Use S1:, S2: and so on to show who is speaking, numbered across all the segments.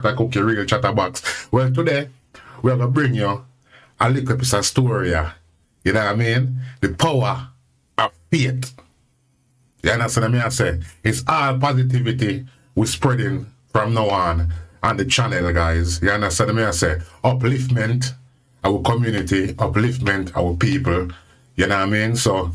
S1: I cook your real chatterbox. Well, today, we're going to bring you a little piece of story. You know what I mean? The power of faith. You understand what I say? It's all positivity we're spreading from now on the channel, guys. You understand what I say? Upliftment, our community, upliftment, our people. You know what I mean? So,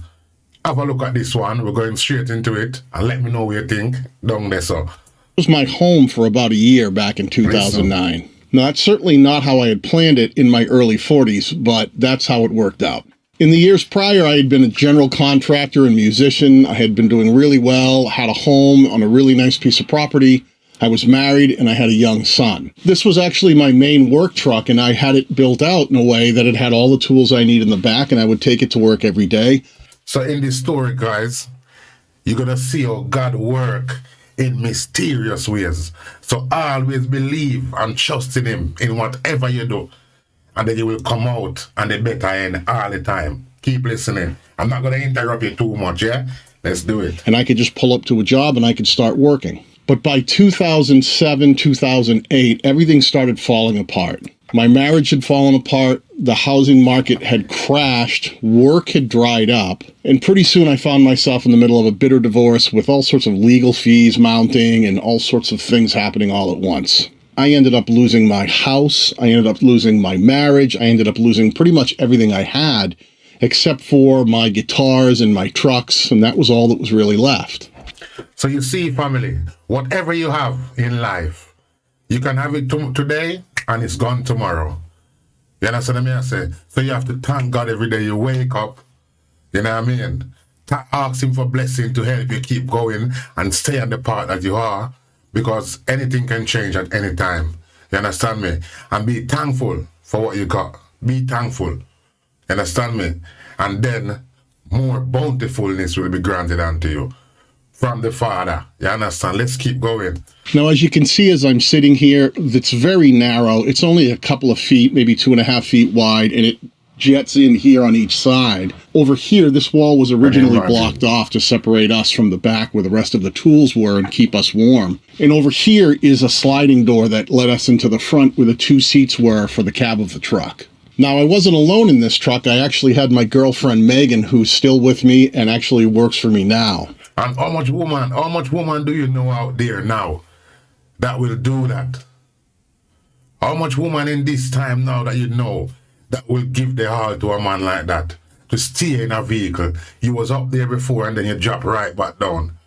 S1: have a look at this one. We're going straight into it. And let me know what you think down there, so.
S2: It was my home for about a year back in 2009. Now, that's certainly not how I had planned it in my early 40s, but that's how it worked out. In the years prior, I had been a general contractor and musician. I had been doing really well, had a home on a really nice piece of property. I was married, and I had a young son. This was actually my main work truck, and I had it built out in a way that it had all the tools I need in the back, and I would take it to work every day.
S1: So in this story, guys, you're going to see how God work in mysterious ways. So always believe and trust in him in whatever you do. And then you will come out and the better end all the time. Keep listening. I'm not going to interrupt you too much, yeah? Let's do it.
S2: And I could just pull up to a job and I could start working. But by 2007, 2008, everything started falling apart. My marriage had fallen apart, the housing market had crashed, work had dried up, and pretty soon I found myself in the middle of a bitter divorce with all sorts of legal fees mounting and all sorts of things happening all at once. I ended up losing my house, I ended up losing my marriage, I ended up losing pretty much everything I had, except for my guitars and my trucks, and that was all that was really left.
S1: So you see, family, whatever you have in life, you can have it today, and it's gone tomorrow. You understand what I say? So you have to thank God every day you wake up. You know what I mean? Ask him for blessing to help you keep going and stay on the path that you are, because anything can change at any time. You understand me? And be thankful for what you got. Be thankful. You understand me? And then more bountifulness will be granted unto you from the Father. You understand? Let's keep going.
S2: Now, as you can see, as I'm sitting here, it's very narrow. It's only a couple of feet, maybe 2.5 feet wide, and it jets in here on each side. Over here, this wall was originally blocked off to separate us from the back where the rest of the tools were and keep us warm. And over here is a sliding door that led us into the front where the 2 seats were for the cab of the truck. Now, I wasn't alone in this truck. I actually had my girlfriend, Megan, who's still with me and actually works for me now.
S1: And how much woman do you know out there now that will do that? How much woman in this time now that you know that will give the all to a man like that? To stay in a vehicle. You was up there before and then you drop right back down.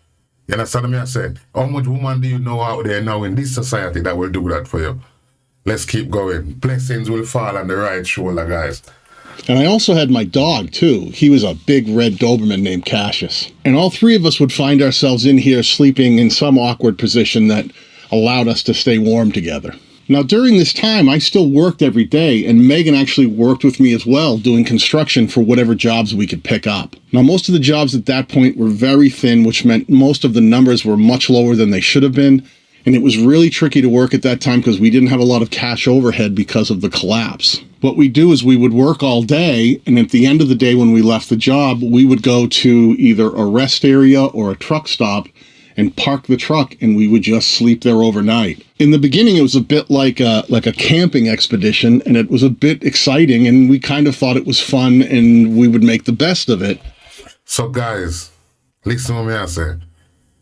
S1: You understand what I said? How much woman do you know out there now in this society that will do that for you? Let's keep going. Blessings will fall on the right shoulder, guys.
S2: And I also had my dog, too. He was a big red Doberman named Cassius. And all three of us would find ourselves in here sleeping in some awkward position that allowed us to stay warm together. Now, during this time, I still worked every day, and Megan actually worked with me as well, doing construction for whatever jobs we could pick up. Now, most of the jobs at that point were very thin, which meant most of the numbers were much lower than they should have been. And it was really tricky to work at that time because we didn't have a lot of cash overhead because of the collapse. What we do is we would work all day, and at the end of the day when we left the job, we would go to either a rest area or a truck stop and park the truck, and we would just sleep there overnight. In the beginning, it was a bit like a camping expedition, and it was a bit exciting, and we kind of thought it was fun, and we would make the best of it.
S1: So guys, listen to me I say.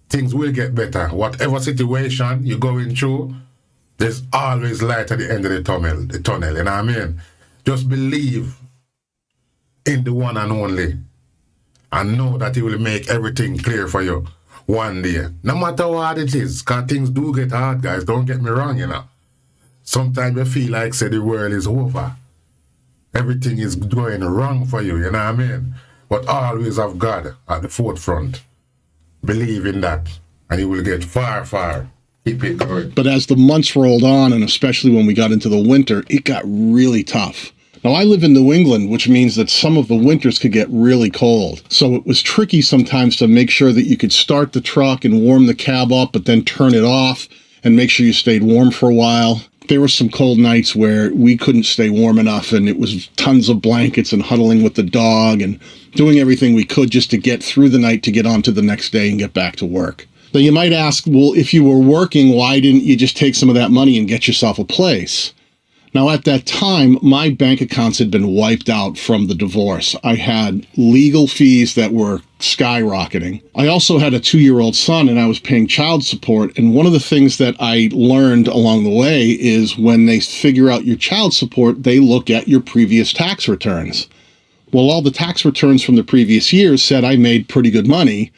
S1: Things will get better. Whatever situation you're going through, there's always light at the end of the tunnel, you know what I mean? Just believe in the one and only, and know that he will make everything clear for you one day. No matter how hard it is, because things do get hard, guys. Don't get me wrong, you know. Sometimes you feel like, say, the world is over. Everything is going wrong for you, you know what I mean? But always have God at the forefront. Believe in that, and you will get far, far. Keep it going.
S2: But as the months rolled on, and especially when we got into the winter, it got really tough. Now, I live in New England, which means that some of the winters could get really cold. So it was tricky sometimes to make sure that you could start the truck and warm the cab up, but then turn it off and make sure you stayed warm for a while. There were some cold nights where we couldn't stay warm enough, and it was tons of blankets and huddling with the dog and doing everything we could just to get through the night to get on to the next day and get back to work. Now you might ask, well, if you were working, why didn't you just take some of that money and get yourself a place? Now, at that time, my bank accounts had been wiped out from the divorce. I had legal fees that were skyrocketing. I also had a 2-year-old son, and I was paying child support. And one of the things that I learned along the way is when they figure out your child support, they look at your previous tax returns. Well, all the tax returns from the previous years said I made pretty good money.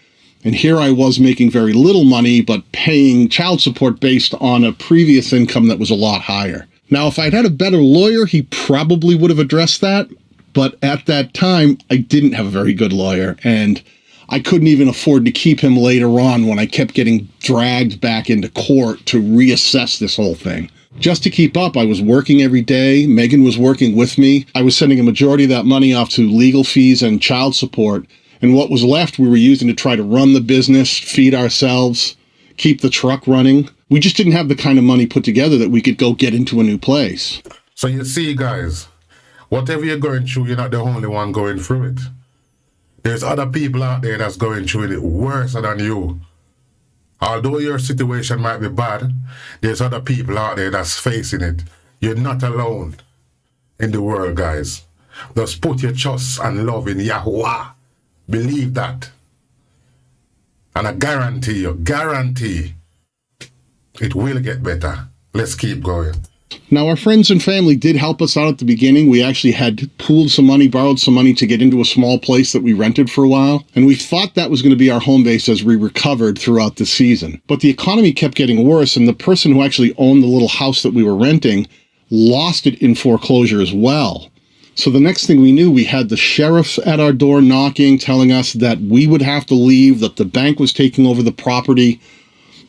S2: And here I was making very little money, but paying child support based on a previous income that was a lot higher. Now, if I'd had a better lawyer, he probably would have addressed that. But at that time, I didn't have a very good lawyer, and I couldn't even afford to keep him later on when I kept getting dragged back into court to reassess this whole thing. Just to keep up, I was working every day. Megan was working with me. I was sending a majority of that money off to legal fees and child support. And what was left, we were using to try to run the business, feed ourselves, keep the truck running. We just didn't have the kind of money put together that we could go get into a new place.
S1: So you see, guys, whatever you're going through, you're not the only one going through it. There's other people out there that's going through it worse than you. Although your situation might be bad, there's other people out there that's facing it. You're not alone in the world, guys. Just put your trust and love in Yahuwah. Believe that. And I guarantee it will get better. Let's keep going.
S2: Now, our friends and family did help us out at the beginning. We actually had pooled some money, borrowed some money to get into a small place that we rented for a while. And we thought that was going to be our home base as we recovered throughout the season. But the economy kept getting worse, and the person who actually owned the little house that we were renting lost it in foreclosure as well. So the next thing we knew, we had the sheriff at our door knocking, telling us that we would have to leave, that the bank was taking over the property.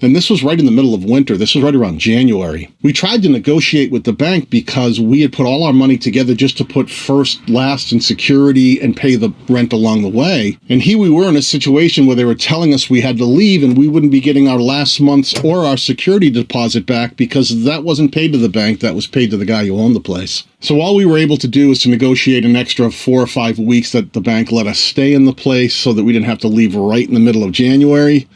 S2: And this was right in the middle of winter. This was right around January. We tried to negotiate with the bank because we had put all our money together just to put first, last, and security and pay the rent along the way. And here we were in a situation where they were telling us we had to leave and we wouldn't be getting our last month's or our security deposit back because that wasn't paid to the bank. That was paid to the guy who owned the place. So all we were able to do was to negotiate an extra 4 or 5 weeks that the bank let us stay in the place so that we didn't have to leave right in the middle of January.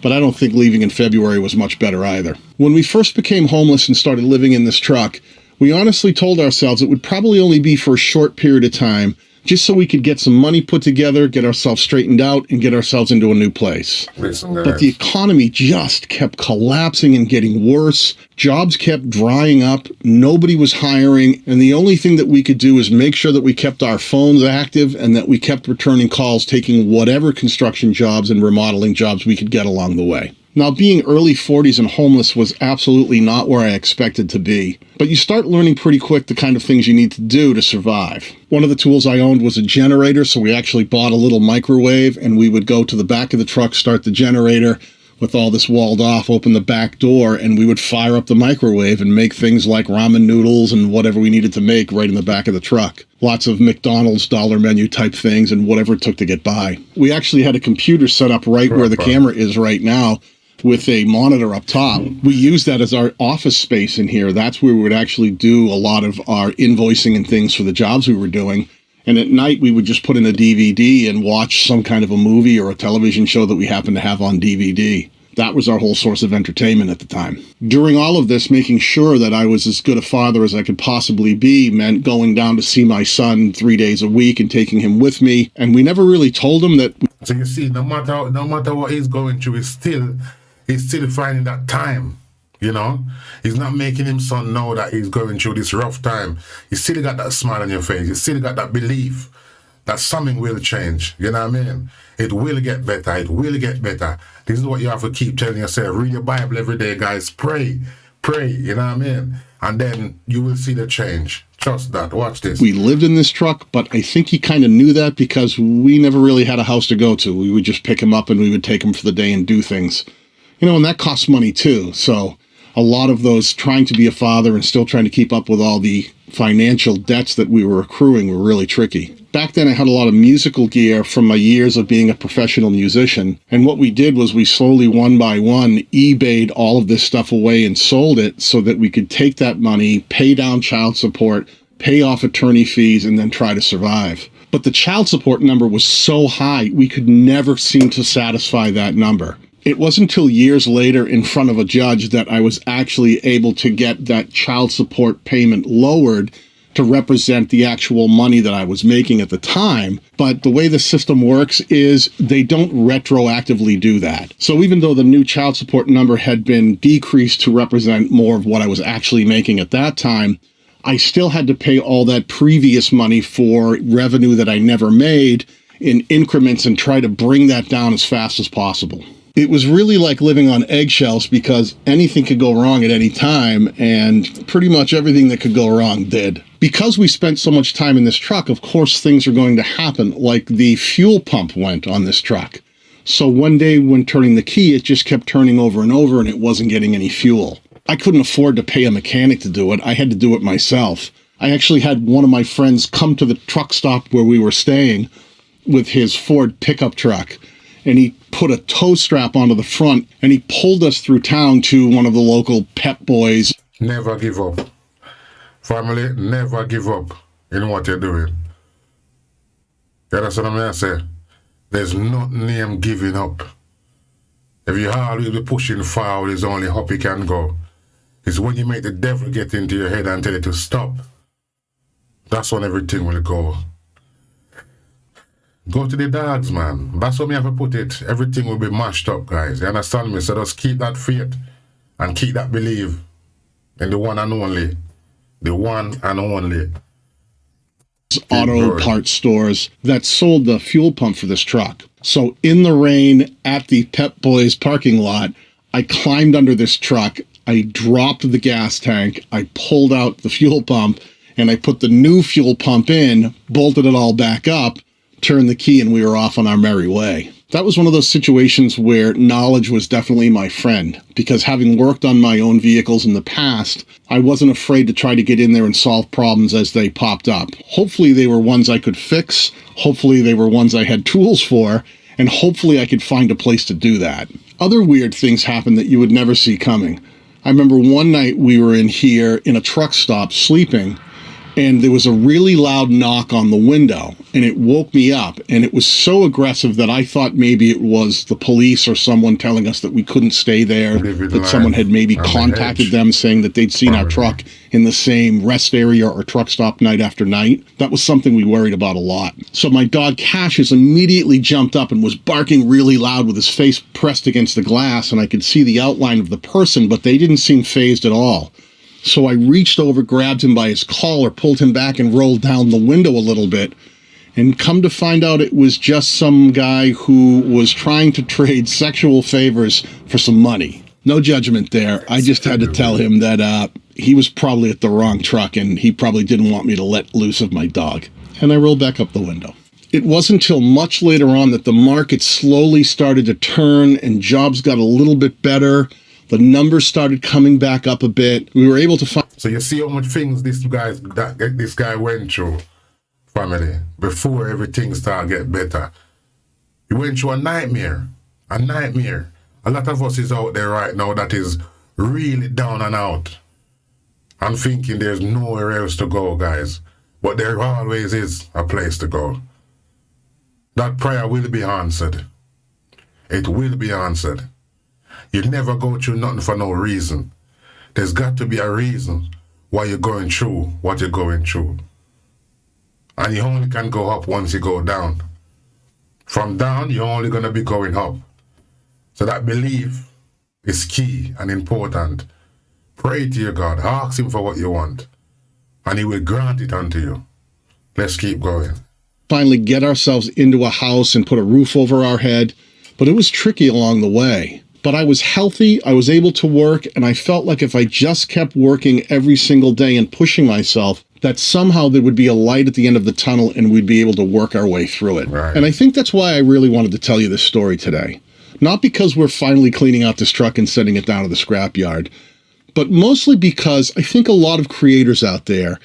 S2: But I don't think leaving in February was much better either. When we first became homeless and started living in this truck, we honestly told ourselves it would probably only be for a short period of time, just so we could get some money put together, get ourselves straightened out, and get ourselves into a new place. But the economy just kept collapsing and getting worse. Jobs kept drying up. Nobody was hiring. And the only thing that we could do is make sure that we kept our phones active and that we kept returning calls, taking whatever construction jobs and remodeling jobs we could get along the way. Now, being early 40s and homeless was absolutely not where I expected to be, but you start learning pretty quick the kind of things you need to do to survive. One of the tools I owned was a generator, so we actually bought a little microwave, and we would go to the back of the truck, start the generator with all this walled off, open the back door, and we would fire up the microwave and make things like ramen noodles and whatever we needed to make right in the back of the truck. Lots of McDonald's dollar menu type things and whatever it took to get by. We actually had a computer set up right where the camera is right now, with a monitor up top. We use that as our office space in here. That's where we would actually do a lot of our invoicing and things for the jobs we were doing. And at night, we would just put in a DVD and watch some kind of a movie or a television show that we happened to have on DVD. That was our whole source of entertainment at the time. During all of this, making sure that I was as good a father as I could possibly be meant going down to see my son 3 days a week and taking him with me. And we never really told him that.
S1: So you see, no matter what he's going through, he's still finding that time, you know? He's not making his son know that he's going through this rough time. You still got that smile on your face. You still got that belief that something will change. You know what I mean? It will get better. It will get better. This is what you have to keep telling yourself. Read your Bible every day, guys. Pray. You know what I mean? And then you will see the change. Trust that. Watch this.
S2: We lived in this truck, but I think he kind of knew that because we never really had a house to go to. We would just pick him up and we would take him for the day and do things. You know, and that costs money too. So a lot of those trying to be a father and still trying to keep up with all the financial debts that we were accruing were really tricky. Back then I had a lot of musical gear from my years of being a professional musician. And what we did was we slowly, one by one, eBayed all of this stuff away and sold it so that we could take that money, pay down child support, pay off attorney fees, and then try to survive. But the child support number was so high, we could never seem to satisfy that number. It wasn't until years later in front of a judge that I was actually able to get that child support payment lowered to represent the actual money that I was making at the time. But the way the system works is they don't retroactively do that. So even though the new child support number had been decreased to represent more of what I was actually making at that time, I still had to pay all that previous money for revenue that I never made in increments and try to bring that down as fast as possible. It was really like living on eggshells because anything could go wrong at any time, and pretty much everything that could go wrong did. Because we spent so much time in this truck, of course things are going to happen, like the fuel pump went on this truck. So one day when turning the key, it just kept turning over and over and it wasn't getting any fuel. I couldn't afford to pay a mechanic to do it. I had to do it myself. I actually had one of my friends come to the truck stop where we were staying with his Ford pickup truck, and he put a tow strap onto the front, and he pulled us through town to one of the local Pep Boys.
S1: Never give up. Family, never give up in what you're doing. You understand what I say? There's nothing named giving up. If you always be pushing forward, there's only up you can go. It's when you make the devil get into your head and tell it to stop. That's when everything will go. Go to the dogs, man. That's how me have to put it. Everything will be mashed up, guys. You understand me? So just keep that faith and keep that belief in the one and only. The one and only.
S2: Auto parts stores that sold the fuel pump for this truck. So in the rain at the Pep Boys parking lot, I climbed under this truck. I dropped the gas tank. I pulled out the fuel pump and I put the new fuel pump in, bolted it all back up, turned the key, and we were off on our merry way. That was one of those situations where knowledge was definitely my friend, because having worked on my own vehicles in the past, I wasn't afraid to try to get in there and solve problems as they popped up. Hopefully they were ones I could fix, hopefully they were ones I had tools for, and hopefully I could find a place to do that. Other weird things happened that you would never see coming. I remember one night we were in here in a truck stop sleeping, and there was a really loud knock on the window, and it woke me up, and it was so aggressive that I thought maybe it was the police or someone telling us that we couldn't stay there, that someone had maybe contacted them saying that they'd seen our truck in the same rest area or truck stop night after night. That was something we worried about a lot. So my dog Cassius immediately jumped up and was barking really loud with his face pressed against the glass, and I could see the outline of the person, but they didn't seem fazed at all. So I reached over, grabbed him by his collar, pulled him back, and rolled down the window a little bit. And come to find out, it was just some guy who was trying to trade sexual favors for some money. No judgment there. I just had to tell him that he was probably at the wrong truck, and he probably didn't want me to let loose of my dog. And I rolled back up the window. It wasn't until much later on that the market slowly started to turn and jobs got a little bit better. The numbers started coming back up a bit. We were able to find...
S1: So you see how much things this guy went through, family, before everything started get better. He went through a nightmare. A nightmare. A lot of us is out there right now that is really down and out. I'm thinking there's nowhere else to go, guys. But there always is a place to go. That prayer will be answered. It will be answered. You never go through nothing for no reason. There's got to be a reason why you're going through what you're going through. And you only can go up once you go down. From down, you're only going to be going up. So that belief is key and important. Pray to your God. Ask him for what you want. And he will grant it unto you. Let's keep going.
S2: Finally get ourselves into a house and put a roof over our head. But it was tricky along the way. But I was healthy, I was able to work, and I felt like if I just kept working every single day and pushing myself, that somehow there would be a light at the end of the tunnel and we'd be able to work our way through it.
S1: Right.
S2: And I think that's why I really wanted to tell you this story today. Not because we're finally cleaning out this truck and sending it down to the scrapyard, but mostly because I think a lot of creators out there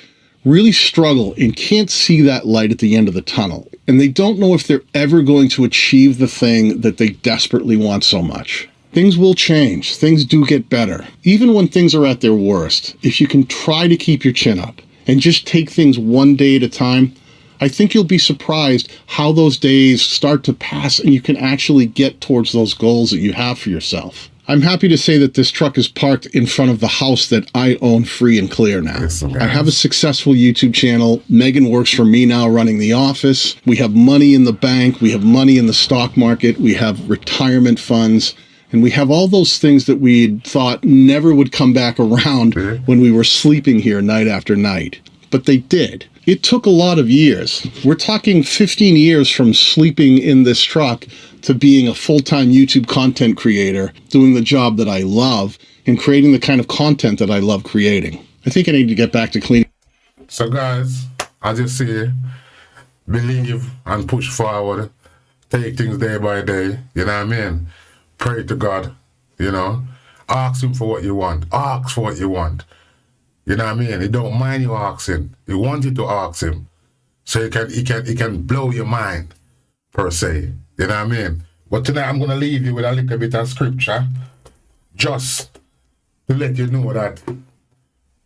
S2: really struggle and can't see that light at the end of the tunnel. And they don't know if they're ever going to achieve the thing that they desperately want so much. Things will change. Things do get better. Even when things are at their worst, if you can try to keep your chin up and just take things one day at a time, I think you'll be surprised how those days start to pass and you can actually get towards those goals that you have for yourself. I'm happy to say that this truck is parked in front of the house that I own free and clear now. I have a successful YouTube channel. Megan works for me now running the office. We have money in the bank. We have money in the stock market. We have retirement funds. And we have all those things that we thought never would come back around when we were sleeping here night after night. But they did. It took a lot of years. We're talking 15 years from sleeping in this truck to being a full-time YouTube content creator, doing the job that I love, and creating the kind of content that I love creating. I think I need to get back to cleaning.
S1: So guys, as you see, believe and push forward. Take things day by day, you know what I mean? Pray to God, you know? Ask him for what you want. Ask for what you want. You know what I mean? He don't mind you asking. He wants you to ask him. So he can blow your mind, per se. You know what I mean? But tonight I'm going to leave you with a little bit of scripture. Just to let you know that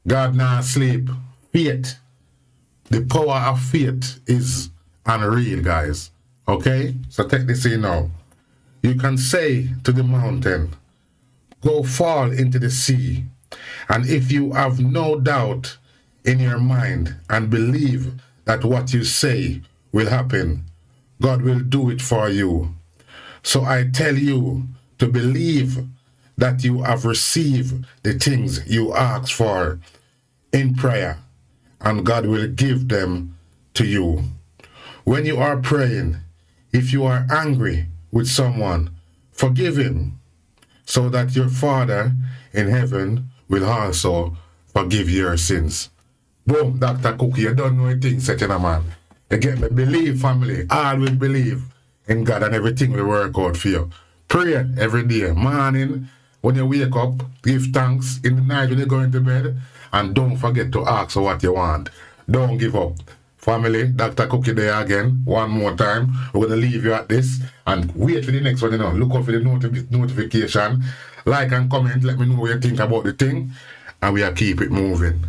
S1: God not sleep. Faith. The power of faith is unreal, guys. Okay? So take this in now. You can say to the mountain, go fall into the sea. And if you have no doubt in your mind and believe that what you say will happen, God will do it for you. So I tell you to believe that you have received the things you ask for in prayer, and God will give them to you. When you are praying, if you are angry with someone, forgive him, so that your Father in heaven will also forgive your sins. Boom, Dr. Cookie, you don't know anything, such a man. You get me? Believe, family. Always believe in God and everything will work out for you. Pray every day. Morning, when you wake up, give thanks. In the night when you go into bed. And don't forget to ask for what you want. Don't give up. Family, Dr. Cookie there again. One more time. We're going to leave you at this. And wait for the next one, you know. Look out for the notification. Like and comment. Let me know what you think about the thing. And we'll keep it moving.